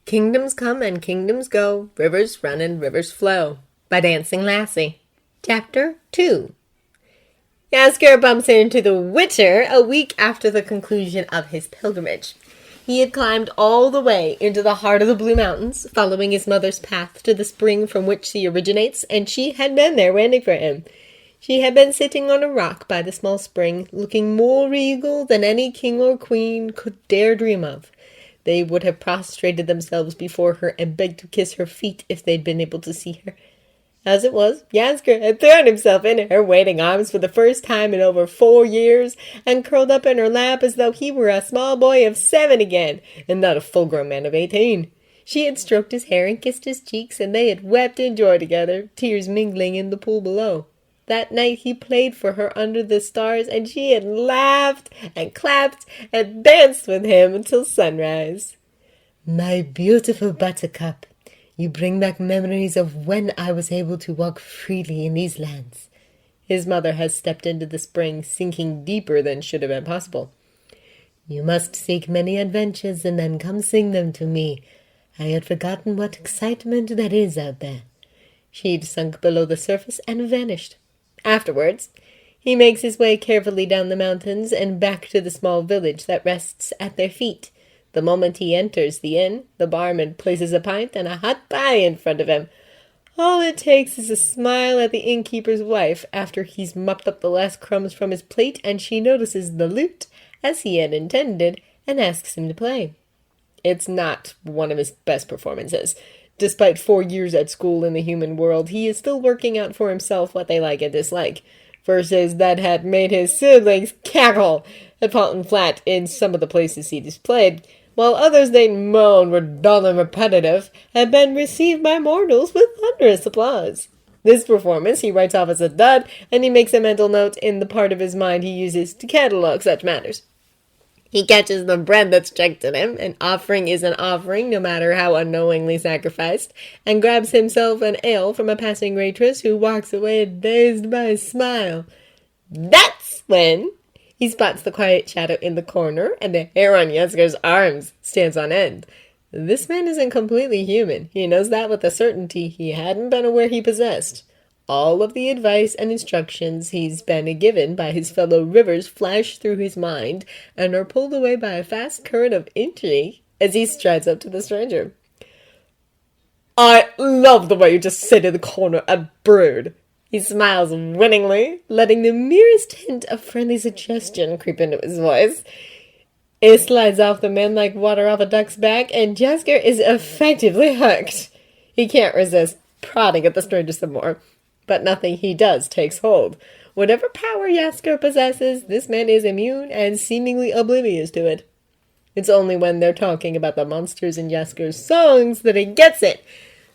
Kingdoms come and kingdoms go, rivers run and rivers flow. By Dancing Lassie. Chapter 2. Jaskier bumps into the Witcher a week after the conclusion of his pilgrimage. He had climbed all the way into the heart of the Blue Mountains, following his mother's path to the spring from which she originates, and she had been there waiting for him. She had been sitting on a rock by the small spring, looking more regal than any king or queen could dare dream of. They would have prostrated themselves before her and begged to kiss her feet if they'd been able to see her. As it was, Jaskier had thrown himself into her waiting arms for the first time in over 4 years, and curled up in her lap as though he were a small boy of 7 again, and not a full-grown man of 18. She had stroked his hair and kissed his cheeks, and they had wept in joy together, tears mingling in the pool below. That night he played for her under the stars, and she had laughed and clapped and danced with him until sunrise. "My beautiful buttercup, you bring back memories of when I was able to walk freely in these lands." His mother had stepped into the spring, sinking deeper than should have been possible. "You must seek many adventures and then come sing them to me. I had forgotten what excitement that is out there." She'd sunk below the surface and vanished. Afterwards, he makes his way carefully down the mountains and back to the small village that rests at their feet. The moment he enters the inn, the barman places a pint and a hot pie in front of him. All it takes is a smile at the innkeeper's wife after he's mopped up the last crumbs from his plate, and she notices the lute, as he had intended, and asks him to play. It's not one of his best performances. Despite 4 years at school in the human world, he is still working out for himself what they like and dislike. Verses that had made his siblings cackle had fallen flat in some of the places he displayed, while others they moaned were dull and repetitive, had been received by mortals with thunderous applause. This performance he writes off as a dud, and he makes a mental note in the part of his mind he uses to catalogue such matters. He catches the bread that's checked at him, an offering is an offering, no matter how unknowingly sacrificed, and grabs himself an ale from a passing waitress who walks away dazed by a smile. That's when he spots the quiet shadow in the corner, and the hair on Jaskier's arms stands on end. This man isn't completely human. He knows that with a certainty he hadn't been aware he possessed. All of the advice and instructions he's been given by his fellow rivers flash through his mind and are pulled away by a fast current of intrigue as he strides up to the stranger. "I love the way you just sit in the corner and brood." He smiles winningly, letting the merest hint of friendly suggestion creep into his voice. It slides off the man like water off a duck's back, and Jaskier is effectively hooked. He can't resist prodding at the stranger some more. But nothing he does takes hold. Whatever power Jaskier possesses, this man is immune and seemingly oblivious to it. It's only when they're talking about the monsters in Jaskier's songs that he gets it.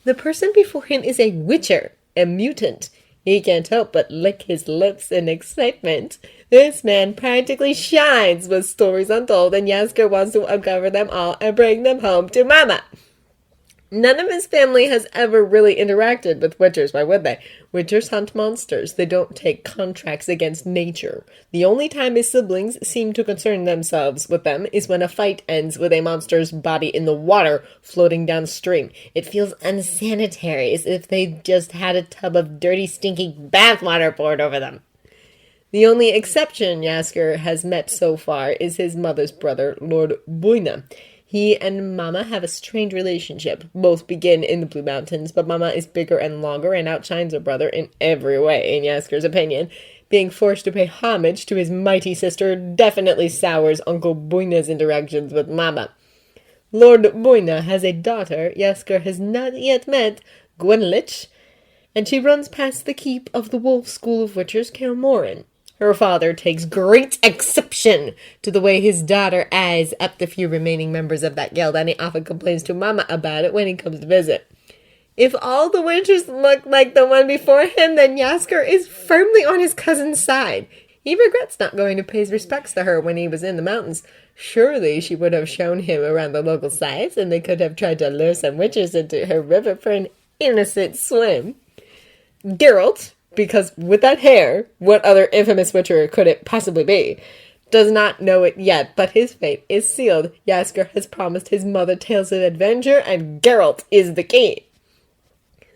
The person before him is a witcher, a mutant. He can't help but lick his lips in excitement. This man practically shines with stories untold, and Jaskier wants to uncover them all and bring them home to Mama. None of his family has ever really interacted with witchers, why would they? Witchers hunt monsters. They don't take contracts against nature. The only time his siblings seem to concern themselves with them is when a fight ends with a monster's body in the water floating downstream. It feels unsanitary, as if they just had a tub of dirty, stinking bathwater poured over them. The only exception Jaskier has met so far is his mother's brother, Lord Boyna. He and Mama have a strained relationship. Both begin in the Blue Mountains, but Mama is bigger and longer and outshines her brother in every way, in Jaskier's opinion. Being forced to pay homage to his mighty sister definitely sours Uncle Boyna's interactions with Mama. Lord Boyna has a daughter Jaskier has not yet met, Gwenlich, and she runs past the keep of the Wolf School of Witchers, Kaer Her father takes great exception to the way his daughter eyes up the few remaining members of that guild, and he often complains to Mama about it when he comes to visit. If all the witches look like the one before him, then Jaskier is firmly on his cousin's side. He regrets not going to pay his respects to her when he was in the mountains. Surely she would have shown him around the local sites, and they could have tried to lure some witches into her river for an innocent swim. Geralt, because with that hair, what other infamous witcher could it possibly be, does not know it yet, but his fate is sealed. Jaskier has promised his mother tales of adventure, and Geralt is the key.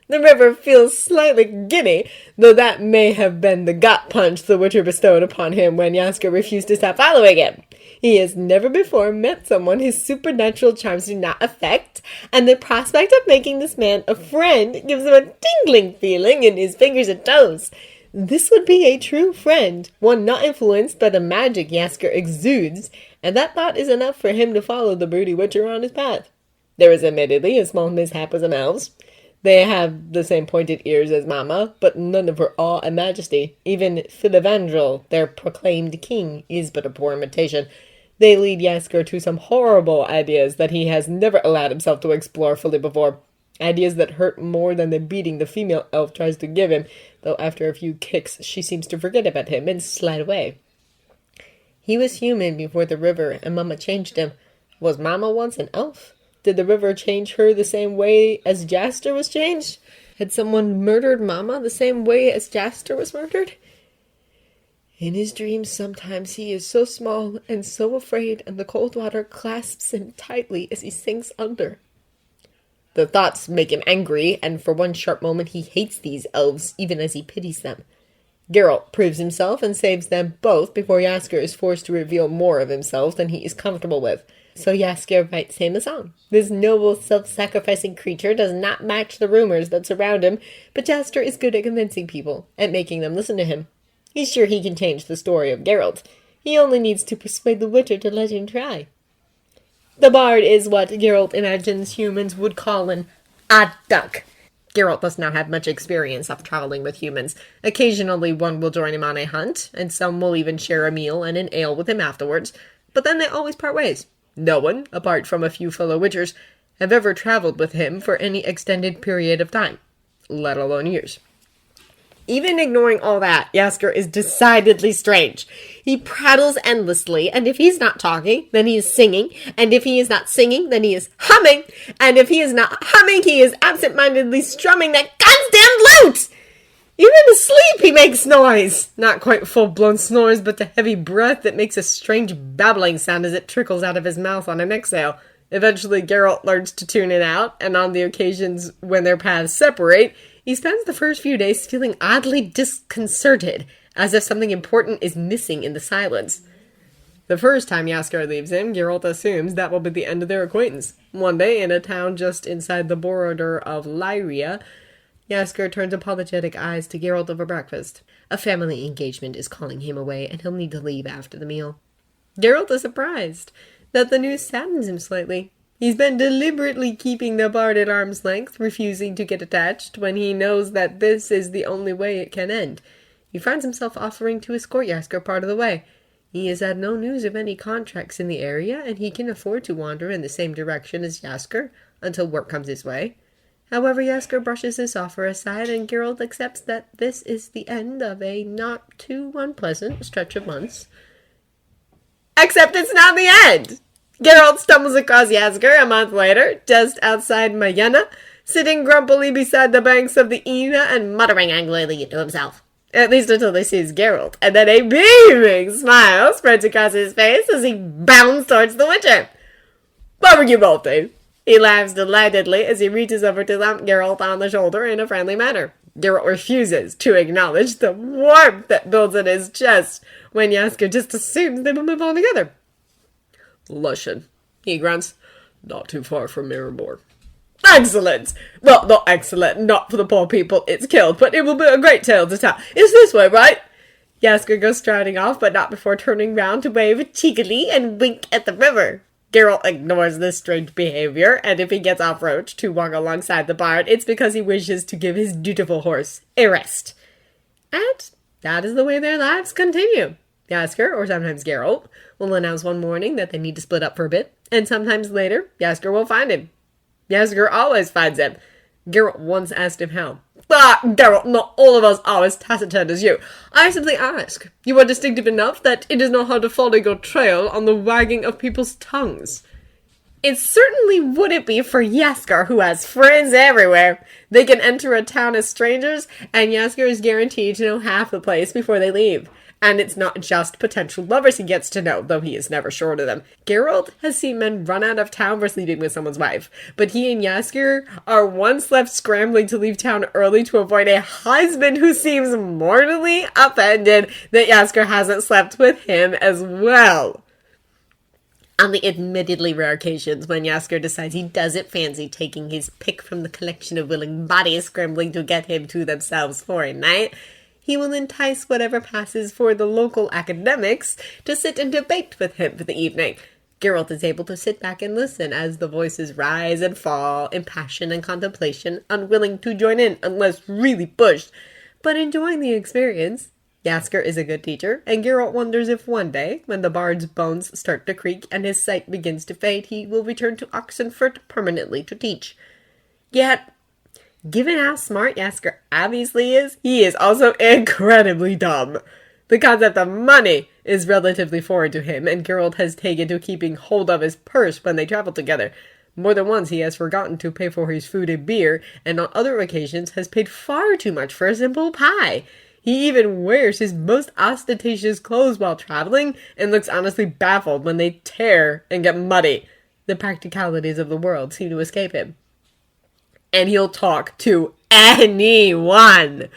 The river feels slightly giddy, though that may have been the gut punch the Witcher bestowed upon him when Jaskier refused to stop following him. He has never before met someone his supernatural charms do not affect, and the prospect of making this man a friend gives him a tingling feeling in his fingers and toes. This would be a true friend, one not influenced by the magic Jaskier exudes, and that thought is enough for him to follow the broody Witcher on his path. There is admittedly a small mishap with some elves. They have the same pointed ears as Mama, but none of her awe and majesty. Even Filavandrel, their proclaimed king, is but a poor imitation. They lead Jaskier to some horrible ideas that he has never allowed himself to explore fully before. Ideas that hurt more than the beating the female elf tries to give him, though after a few kicks she seems to forget about him and slide away. He was human before the river, and Mama changed him. Was Mama once an elf? Did the river change her the same way as Jaskier was changed? Had someone murdered Mama the same way as Jaskier was murdered? In his dreams sometimes he is so small and so afraid, and the cold water clasps him tightly as he sinks under. The thoughts make him angry, and for one sharp moment he hates these elves, even as he pities them. Geralt proves himself and saves them both before Jaskier is forced to reveal more of himself than he is comfortable with. So Jaskier writes him a song. This noble, self-sacrificing creature does not match the rumors that surround him, but Jaskier is good at convincing people, at making them listen to him. He's sure he can change the story of Geralt. He only needs to persuade the Witcher to let him try. The bard is what Geralt imagines humans would call an odd duck. Geralt does not have much experience of traveling with humans. Occasionally one will join him on a hunt, and some will even share a meal and an ale with him afterwards, but then they always part ways. No one, apart from a few fellow Witchers, have ever traveled with him for any extended period of time, let alone years. Even ignoring all that, Jaskier is decidedly strange. He prattles endlessly, and if he's not talking, then he is singing, and if he is not singing, then he is humming, and if he is not humming, he is absent-mindedly strumming that goddamn lute! Even asleep he makes noise! Not quite full-blown snores, but the heavy breath that makes a strange babbling sound as it trickles out of his mouth on an exhale. Eventually, Geralt learns to tune it out, and on the occasions when their paths separate, he spends the first few days feeling oddly disconcerted, as if something important is missing in the silence. The first time Jaskier leaves him, Geralt assumes that will be the end of their acquaintance. One day, in a town just inside the border of Lyria, Jaskier turns apologetic eyes to Geralt over breakfast. A family engagement is calling him away, and he'll need to leave after the meal. Geralt is surprised that the news saddens him slightly. He's been deliberately keeping the bard at arm's length, refusing to get attached, when he knows that this is the only way it can end. He finds himself offering to escort Jaskier part of the way. He has had no news of any contracts in the area, and he can afford to wander in the same direction as Jaskier until work comes his way. However, Jaskier brushes this offer aside, and Geralt accepts that this is the end of a not too unpleasant stretch of months. Except it's not the end! Geralt stumbles across Jaskier a month later, just outside Mayena, sitting grumpily beside the banks of the Ina and muttering angrily to himself. At least until he sees Geralt, and then a beaming smile spreads across his face as he bounds towards the Witcher. "Barbecue bolting!" He laughs delightedly as he reaches over to thump Geralt on the shoulder in a friendly manner. Geralt refuses to acknowledge the warmth that builds in his chest when Jaskier just assumes they will move on together. "Lushan," he grunts. "Not too far from Reborn." "Excellent! Well, not excellent, not for the poor people it's killed, but it will be a great tale to tell. It's this way, right?" Jaskier goes striding off, but not before turning round to wave cheekily and wink at the river. Geralt ignores this strange behavior, and if he gets off-road to walk alongside the bard, it's because he wishes to give his dutiful horse a rest. And that is the way their lives continue. Jaskier, or sometimes Geralt, will announce one morning that they need to split up for a bit, and sometimes later, Jaskier will find him. Jaskier always finds him. Geralt once asked him how. Geralt, not all of us are as taciturn as you. I simply ask. You are distinctive enough that it is not hard to follow your trail on the wagging of people's tongues. It certainly wouldn't be for Jaskier, who has friends everywhere. They can enter a town as strangers, and Jaskier is guaranteed to know half the place before they leave. And it's not just potential lovers he gets to know, though he is never short of them. Geralt has seen men run out of town for sleeping with someone's wife, but he and Jaskier are once left scrambling to leave town early to avoid a husband who seems mortally offended that Jaskier hasn't slept with him as well. On the admittedly rare occasions when Jaskier decides he doesn't fancy taking his pick from the collection of willing bodies scrambling to get him to themselves for a night, he will entice whatever passes for the local academics to sit and debate with him for the evening. Geralt is able to sit back and listen as the voices rise and fall in passion and contemplation, unwilling to join in unless really pushed, but enjoying the experience. Jaskier is a good teacher, and Geralt wonders if one day, when the bard's bones start to creak and his sight begins to fade, he will return to Oxenfurt permanently to teach. Yet, given how smart Jaskier obviously is, he is also incredibly dumb. The concept of money is relatively foreign to him, and Geralt has taken to keeping hold of his purse when they travel together. More than once he has forgotten to pay for his food and beer, and on other occasions has paid far too much for a simple pie. He even wears his most ostentatious clothes while traveling, and looks honestly baffled when they tear and get muddy. The practicalities of the world seem to escape him. And he'll talk to anyone.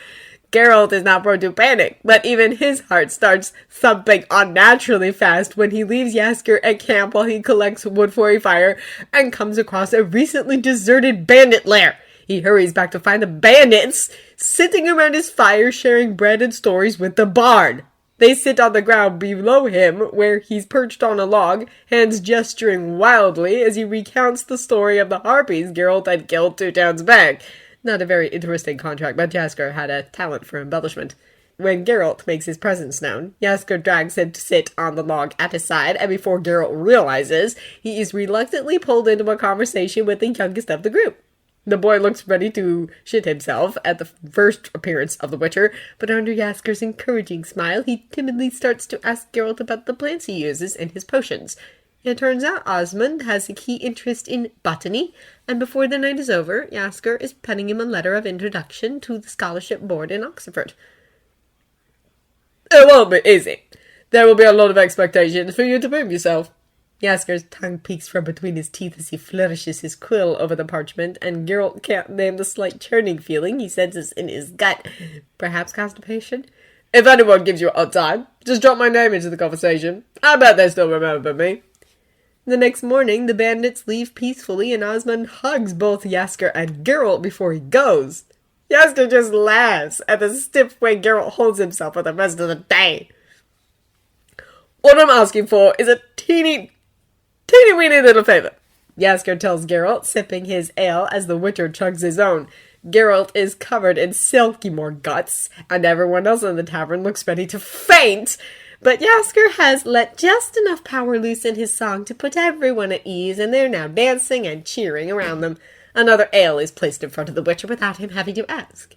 Geralt is not prone to panic, but even his heart starts thumping unnaturally fast when he leaves Jaskier at camp while he collects wood for a fire and comes across a recently deserted bandit lair. He hurries back to find the bandits sitting around his fire sharing bread and stories with the bard. They sit on the ground below him, where he's perched on a log, hands gesturing wildly as he recounts the story of the harpies Geralt had killed 2 towns back. Not a very interesting contract, but Jaskier had a talent for embellishment. When Geralt makes his presence known, Jaskier drags him to sit on the log at his side, and before Geralt realizes, he is reluctantly pulled into a conversation with the youngest of the group. The boy looks ready to shit himself at the first appearance of the Witcher, but under Jaskier's encouraging smile, he timidly starts to ask Geralt about the plants he uses in his potions. It turns out Osmond has a key interest in botany, and before the night is over, Jaskier is penning him a letter of introduction to the scholarship board in Oxenfurt. It won't be easy. There will be a lot of expectations for you to prove yourself. Jaskier's tongue peeks from between his teeth as he flourishes his quill over the parchment, and Geralt can't name the slight churning feeling he senses in his gut. Perhaps constipation? If anyone gives you a hard time, just drop my name into the conversation. I bet they still remember me. The next morning, the bandits leave peacefully, and Osmond hugs both Jaskier and Geralt before he goes. Jaskier just laughs at the stiff way Geralt holds himself for the rest of the day. What I'm asking for is a teeny weeny little favor, Jaskier tells Geralt, sipping his ale as the Witcher chugs his own. Geralt is covered in silky more guts, and everyone else in the tavern looks ready to faint, but Jaskier has let just enough power loose in his song to put everyone at ease, and they're now dancing and cheering around them. Another ale is placed in front of the Witcher without him having to ask.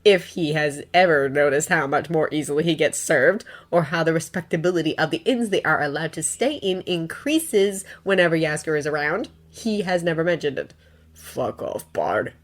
If he has ever noticed how much more easily he gets served, or how the respectability of the inns they are allowed to stay in increases whenever Jaskier is around, he has never mentioned it. Fuck off, bard.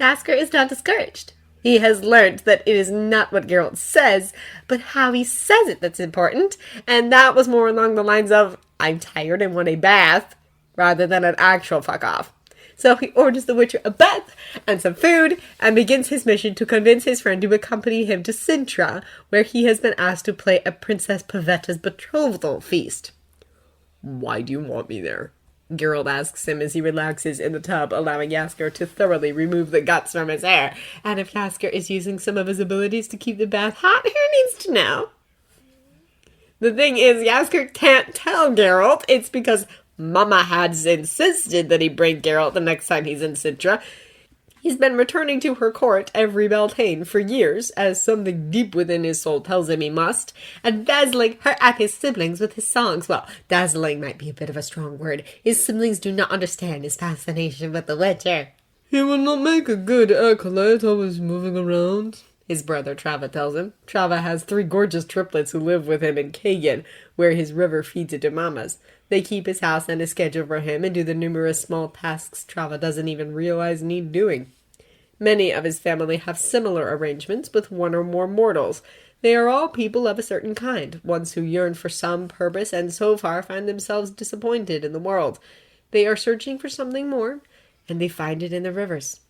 Jaskier is not discouraged. He has learnt that it is not what Geralt says, but how he says it that's important, and that was more along the lines of, I'm tired and want a bath, rather than an actual fuck off. So he orders the Witcher a bath and some food, and begins his mission to convince his friend to accompany him to Sintra, where he has been asked to play at Princess Pavetta's betrothal feast. Why do you want me there? Geralt asks him as he relaxes in the tub, allowing Jaskier to thoroughly remove the guts from his hair. And if Jaskier is using some of his abilities to keep the bath hot, who needs to know? The thing is, Jaskier can't tell Geralt. It's because Mama has insisted that he bring Geralt the next time he's in Sintra. He's been returning to her court every Beltane for years, as something deep within his soul tells him he must, and dazzling her and his siblings with his songs. Well, dazzling might be a bit of a strong word. His siblings do not understand his fascination with the Witcher. He will not make a good acolyte, always moving around, his brother Trava tells him. Trava has 3 gorgeous triplets who live with him in Kagan, where his river feeds into Mama's. They keep his house and his schedule for him and do the numerous small tasks Trava doesn't even realize need doing. Many of his family have similar arrangements with 1 or more mortals. They are all people of a certain kind, ones who yearn for some purpose and so far find themselves disappointed in the world. They are searching for something more, and they find it in the rivers.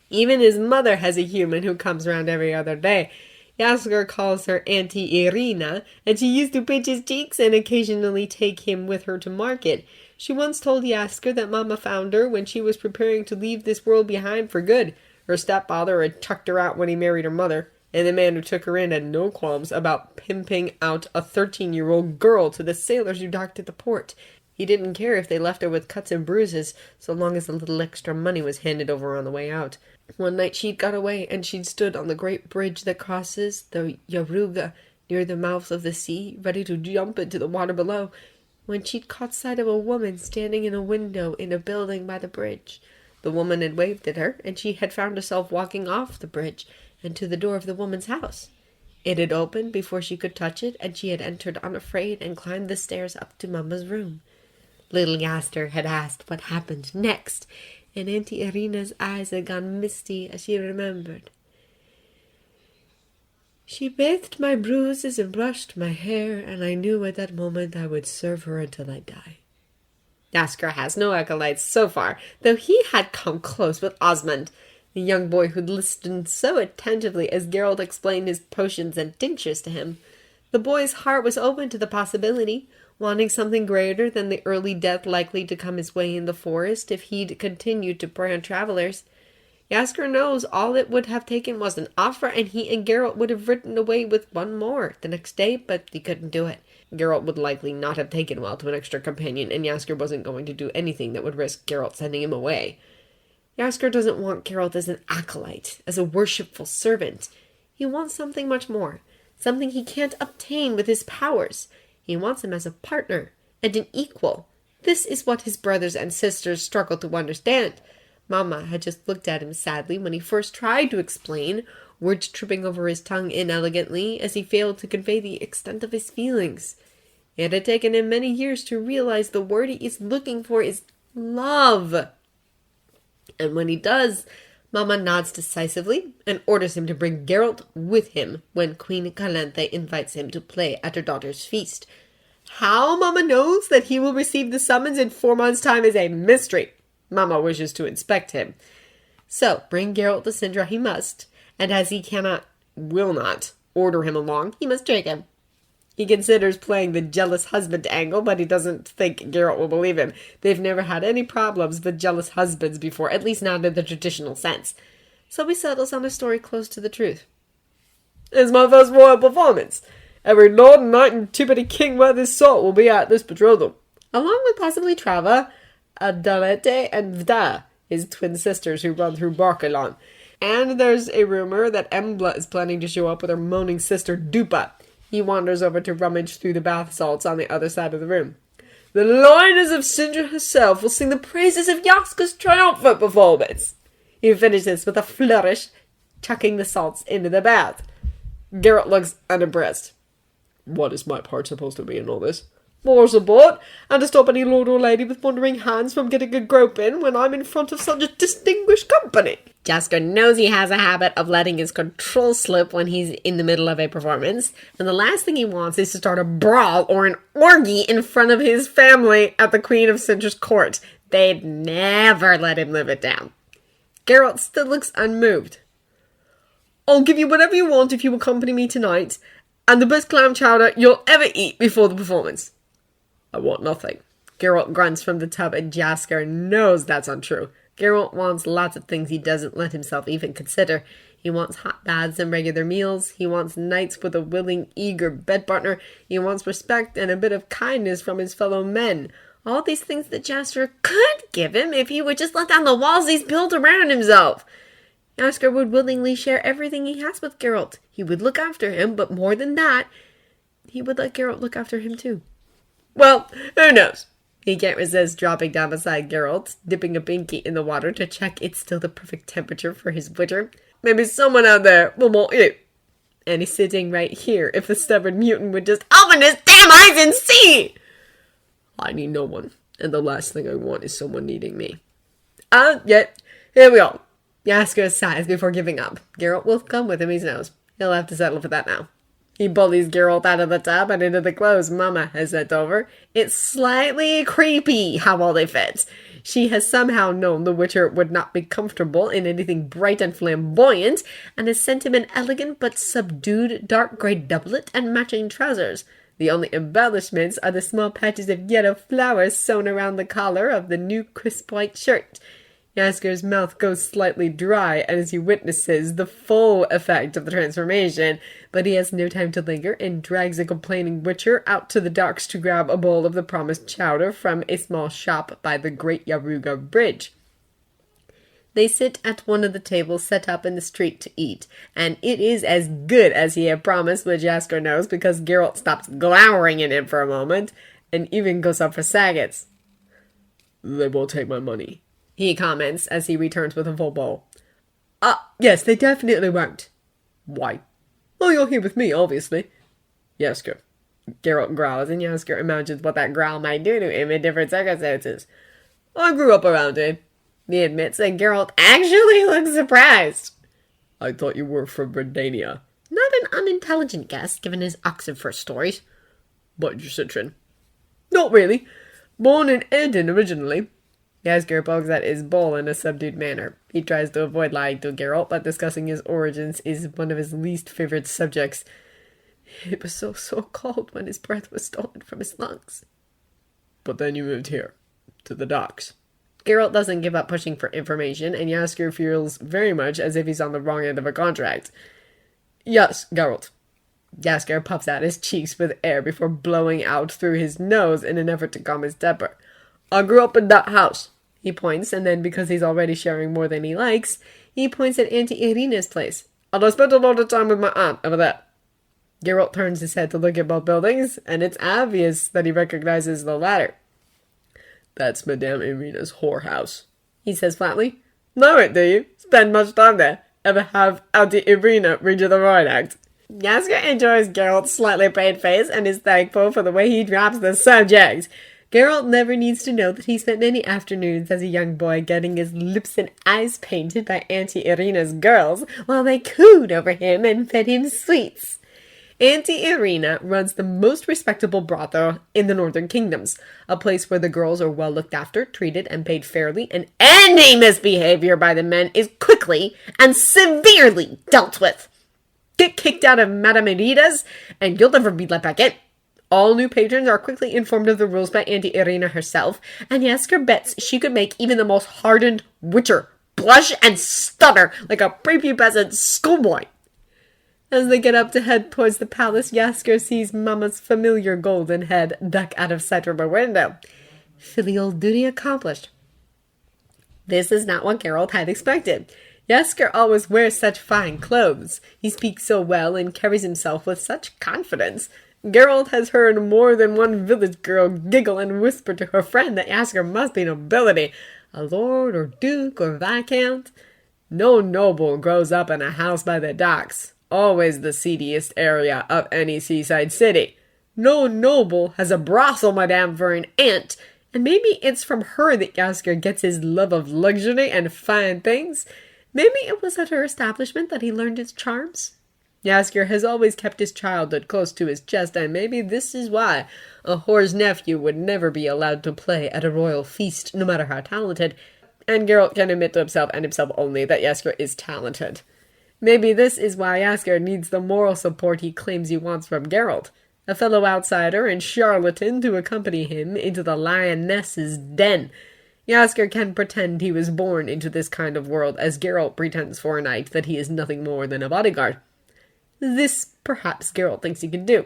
Even his mother has a human who comes round every other day. Jaskier calls her Auntie Irina, and she used to pinch his cheeks and occasionally take him with her to market. She once told Jaskier that Mama found her when she was preparing to leave this world behind for good. Her stepfather had chucked her out when he married her mother, and the man who took her in had no qualms about pimping out a 13-year-old girl to the sailors who docked at the port. He didn't care if they left her with cuts and bruises, so long as a little extra money was handed over on the way out. One night she'd got away, and she'd stood on the great bridge that crosses the Yaruga near the mouth of the sea, ready to jump into the water below, when she'd caught sight of a woman standing in a window in a building by the bridge. The woman had waved at her, and she had found herself walking off the bridge and to the door of the woman's house. It had opened before she could touch it, and she had entered unafraid and climbed the stairs up to Mama's room. Little Jaskier had asked what happened next, and Auntie Irina's eyes had gone misty as she remembered. She bathed my bruises and brushed my hair, and I knew at that moment I would serve her until I die. Jaskier has no acolytes so far, though he had come close with Osmond, the young boy who'd listened so attentively as Geralt explained his potions and tinctures to him. The boy's heart was open to the possibility, wanting something greater than the early death likely to come his way in the forest if he'd continued to prey on travelers. Jaskier knows all it would have taken was an offer, and he and Geralt would have ridden away with one more the next day, but he couldn't do it. Geralt would likely not have taken well to an extra companion, and Jaskier wasn't going to do anything that would risk Geralt sending him away. Jaskier doesn't want Geralt as an acolyte, as a worshipful servant. He wants something much more, something he can't obtain with his powers. He wants him as a partner and an equal. This is what his brothers and sisters struggle to understand. Mama had just looked at him sadly when he first tried to explain, words tripping over his tongue inelegantly as he failed to convey the extent of his feelings. It had taken him many years to realize the word he is looking for is love. And when he does, Mama nods decisively and orders him to bring Geralt with him when Queen Calanthe invites him to play at her daughter's feast. How Mama knows that he will receive the summons in 4 months' time is a mystery. Mama wishes to inspect him. So, bring Geralt to Sindra he must, and as he will not, order him along, he must take him. He considers playing the jealous husband angle, but he doesn't think Geralt will believe him. They've never had any problems with jealous husbands before, at least not in the traditional sense. So he settles on a story close to the truth. It's my first royal performance. Every lord and knight and two-penny king worth his salt will be at this betrothal, along with possibly Trava, Adalete, and Vda, his twin sisters who run through Barcelon. And there's a rumor that Embla is planning to show up with her moaning sister Dupa. He wanders over to rummage through the bath salts on the other side of the room. The lioness of Sindra herself will sing the praises of Jaskier's triumphant performance. He finishes with a flourish, chucking the salts into the bath. Geralt looks unimpressed. What is my part supposed to be in all this? More support, and to stop any lord or lady with wandering hands from getting a grope in when I'm in front of such a distinguished company. Jaskier knows he has a habit of letting his control slip when he's in the middle of a performance, and the last thing he wants is to start a brawl or an orgy in front of his family at the Queen of Sindra's court. They'd never let him live it down. Geralt still looks unmoved. I'll give you whatever you want if you accompany me tonight, and the best clam chowder you'll ever eat before the performance. I want nothing. Geralt grunts from the tub, and Jaskier knows that's untrue. Geralt wants lots of things he doesn't let himself even consider. He wants hot baths and regular meals. He wants nights with a willing, eager bed partner. He wants respect and a bit of kindness from his fellow men. All these things that Jaskier could give him if he would just let down the walls he's built around himself. Jaskier would willingly share everything he has with Geralt. He would look after him, but more than that, he would let Geralt look after him too. Well, who knows? He can't resist dropping down beside Geralt, dipping a pinky in the water to check it's still the perfect temperature for his winter. Maybe someone out there will want you. And he's sitting right here if the stubborn mutant would just open his damn eyes and see! I need no one, and the last thing I want is someone needing me. Yet, here we are. Jaskier sighs before giving up. Geralt will come with him, he knows. He'll have to settle for that now. He bullies Geralt out of the tub and into the clothes Mama has sent over. It's slightly creepy how well they fit. She has somehow known the Witcher would not be comfortable in anything bright and flamboyant, and has sent him an elegant but subdued dark grey doublet and matching trousers. The only embellishments are the small patches of yellow flowers sewn around the collar of the new crisp white shirt. Jaskier's mouth goes slightly dry as he witnesses the full effect of the transformation, but he has no time to linger and drags a complaining Witcher out to the docks to grab a bowl of the promised chowder from a small shop by the Great Yaruga Bridge. They sit at one of the tables set up in the street to eat, and it is as good as he had promised, which Jaskier knows because Geralt stops glowering at him for a moment and even goes up for Saggets. "They won't take my money," he comments as he returns with a full bowl. Yes, they definitely won't." "Why?" "Oh, you're here with me, obviously." "Jaskier." Geralt growls, and Jaskier imagines what that growl might do to him in different circumstances. "I grew up around it," he admits, and Geralt actually looks surprised. "I thought you were from Redania." Not an unintelligent guess, given his Oxford stories. "But you're Citron." "Not really. Born in Eden originally." Jaskier pokes at his bowl in a subdued manner. He tries to avoid lying to Geralt, but discussing his origins is one of his least favorite subjects. It was so cold when his breath was stolen from his lungs. "But then you moved here, to the docks." Geralt doesn't give up pushing for information, and Jaskier feels very much as if he's on the wrong end of a contract. "Yes, Geralt." Jaskier puffs out his cheeks with air before blowing out through his nose in an effort to calm his temper. "I grew up in that house." He points, and then, because he's already sharing more than he likes, he points at Auntie Irina's place. "And I spent a lot of time with my aunt over there." Geralt turns his head to look at both buildings, and it's obvious that he recognizes the latter. "That's Madame Irina's whorehouse," he says flatly. "Know it, do you? Spend much time there? Ever have Auntie Irina read you the riot act?" Jaskier enjoys Geralt's slightly pained face and is thankful for the way he drops the subject. Geralt never needs to know that he spent many afternoons as a young boy getting his lips and eyes painted by Auntie Irina's girls while they cooed over him and fed him sweets. Auntie Irina runs the most respectable brothel in the Northern Kingdoms, a place where the girls are well looked after, treated, and paid fairly, and any misbehavior by the men is quickly and severely dealt with. Get kicked out of Madame Irina's, and you'll never be let back in. All new patrons are quickly informed of the rules by Auntie Irina herself, and Jaskier bets she could make even the most hardened Witcher blush and stutter like a prepubescent schoolboy. As they get up to head towards the palace, Jaskier sees Mama's familiar golden head duck out of sight from her window. Filial duty accomplished. This is not what Geralt had expected. Jaskier always wears such fine clothes. He speaks so well and carries himself with such confidence. Geralt has heard more than one village girl giggle and whisper to her friend that Jaskier must be nobility, a lord or duke or viscount. No noble grows up in a house by the docks, always the seediest area of any seaside city. No noble has a brothel madame for an aunt, and maybe it's from her that Jaskier gets his love of luxury and fine things. Maybe it was at her establishment that he learned its charms. Jaskier has always kept his childhood close to his chest, and maybe this is why a whore's nephew would never be allowed to play at a royal feast, no matter how talented, and Geralt can admit to himself and himself only that Jaskier is talented. Maybe this is why Jaskier needs the moral support he claims he wants from Geralt, a fellow outsider and charlatan to accompany him into the lioness's den. Jaskier can pretend he was born into this kind of world, as Geralt pretends for a night that he is nothing more than a bodyguard. This, perhaps, Geralt thinks he can do.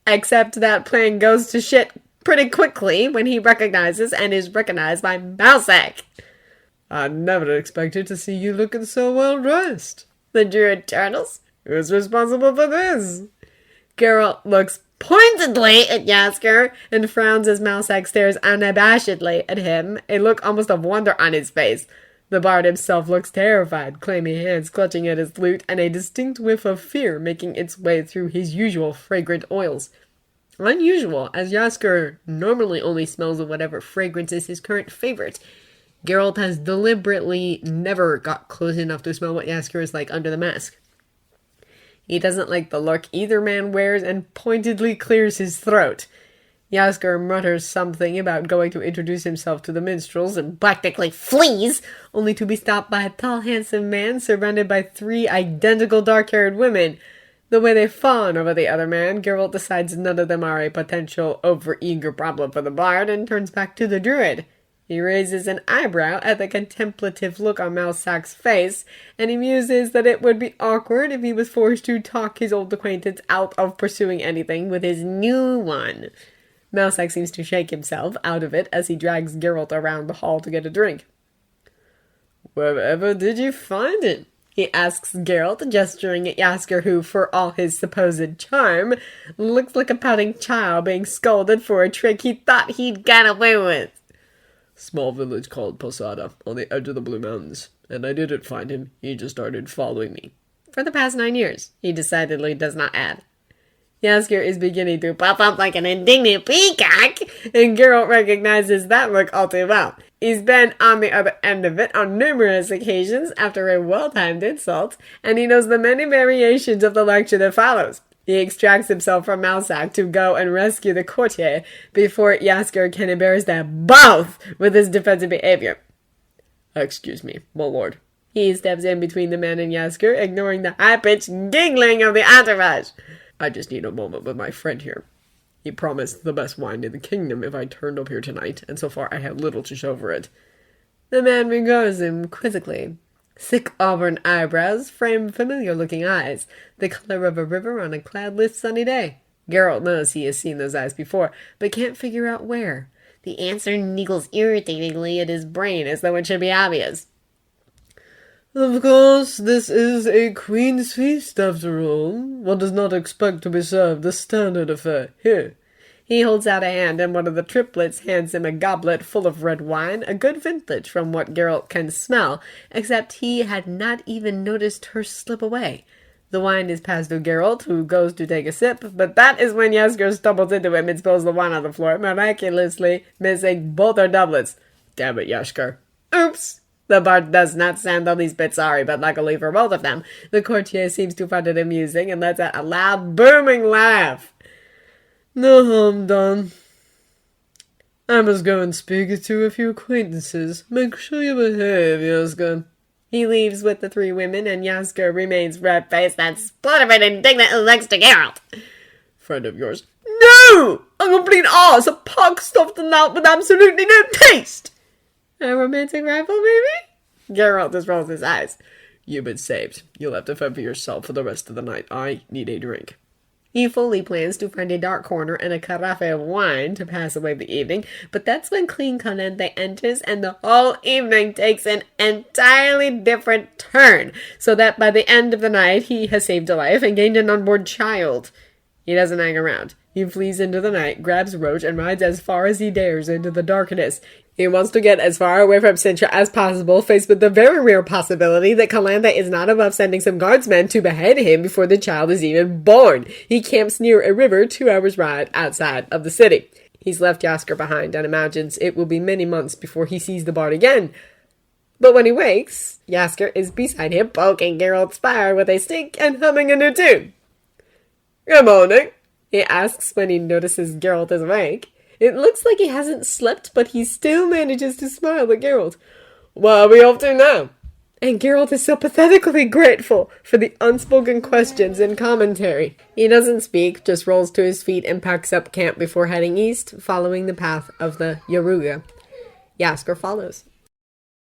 Except that plan goes to shit pretty quickly when he recognizes and is recognized by Mousak. "I never expected to see you looking so well dressed." "The Druid Turtles? Who's responsible for this?" Geralt looks pointedly at Jaskier and frowns as Mousak stares unabashedly at him, a look almost of wonder on his face. The bard himself looks terrified, clammy hands clutching at his lute, and a distinct whiff of fear making its way through his usual fragrant oils. Unusual, as Jaskier normally only smells of whatever fragrance is his current favorite. Geralt has deliberately never got close enough to smell what Jaskier is like under the mask. He doesn't like the look either man wears and pointedly clears his throat. Jaskier mutters something about going to introduce himself to the minstrels and practically flees, only to be stopped by a tall, handsome man surrounded by 3 identical dark-haired women. The way they fawn over the other man, Geralt decides none of them are a potential over-eager problem for the bard and turns back to the druid. He raises an eyebrow at the contemplative look on Malsac's face, and he muses that it would be awkward if he was forced to talk his old acquaintance out of pursuing anything with his new one. Malsac seems to shake himself out of it as he drags Geralt around the hall to get a drink. "Wherever did you find it?" he asks Geralt, gesturing at Jaskier, who, for all his supposed charm, looks like a pouting child being scolded for a trick he thought he'd got away with. "Small village called Posada, on the edge of the Blue Mountains. And I didn't find him, he just started following me." "For the past 9 years," he decidedly does not add. Jaskier is beginning to puff up like an indignant peacock, and Geralt recognizes that look all too well. He's been on the other end of it on numerous occasions after a well-timed insult, and he knows the many variations of the lecture that follows. He extracts himself from Malsac to go and rescue the courtier before Jaskier can embarrass them both with his defensive behavior. "Excuse me, my lord." He steps in between the man and Jaskier, ignoring the high-pitched giggling of the entourage. "I just need a moment with my friend here. He promised the best wine in the kingdom if I turned up here tonight, and so far I have little to show for it." The man regards him quizzically. Thick auburn eyebrows frame familiar-looking eyes, the color of a river on a cloudless sunny day. Geralt knows he has seen those eyes before, but can't figure out where. The answer niggles irritatingly at his brain as though it should be obvious. "Of course, this is a queen's feast after all. One does not expect to be served the standard affair. Here." He holds out a hand, and one of the triplets hands him a goblet full of red wine, a good vintage from what Geralt can smell, except he had not even noticed her slip away. The wine is passed to Geralt, who goes to take a sip, but that is when Jaskier stumbles into him and spills the wine on the floor, miraculously missing both her doublets. "Damn it, Jaskier." "Oops!" The bard does not sound the least bit sorry, but luckily for both of them, the courtier seems to find it amusing and lets out a loud, booming laugh. "No harm done. I must go and speak to a few acquaintances. Make sure you behave, Jaskier." He leaves with the 3 women, and Jaskier remains red-faced and spluttered indignantly next to Geralt. "Friend of yours?" "No! A complete arse, a pug stuffed and out with absolutely no taste!" "A romantic rival, maybe?" Geralt just rolls his eyes. "You've been saved. You'll have to fend for yourself for the rest of the night. I need a drink." He fully plans to find a dark corner and a carafe of wine to pass away the evening, but that's when Clean Caliente enters and the whole evening takes an entirely different turn, so that by the end of the night he has saved a life and gained an unborn child. He doesn't hang around. He flees into the night, grabs Roach, and rides as far as he dares into the darkness. He wants to get as far away from Sintra as possible, faced with the very rare possibility that Calanthe is not above sending some guardsmen to behead him before the child is even born. He camps near a river 2 hours' ride outside of the city. He's left Jaskier behind and imagines it will be many months before he sees the bard again. But when he wakes, Jaskier is beside him, poking Geralt's fire with a stick and humming a new tune. "Good morning," he asks when he notices Geralt is awake. It looks like he hasn't slept, but he still manages to smile at Geralt. "What are we off to now?" And Geralt is so pathetically grateful for the unspoken questions and commentary. He doesn't speak, just rolls to his feet and packs up camp before heading east, following the path of the Yaruga. Jaskier follows.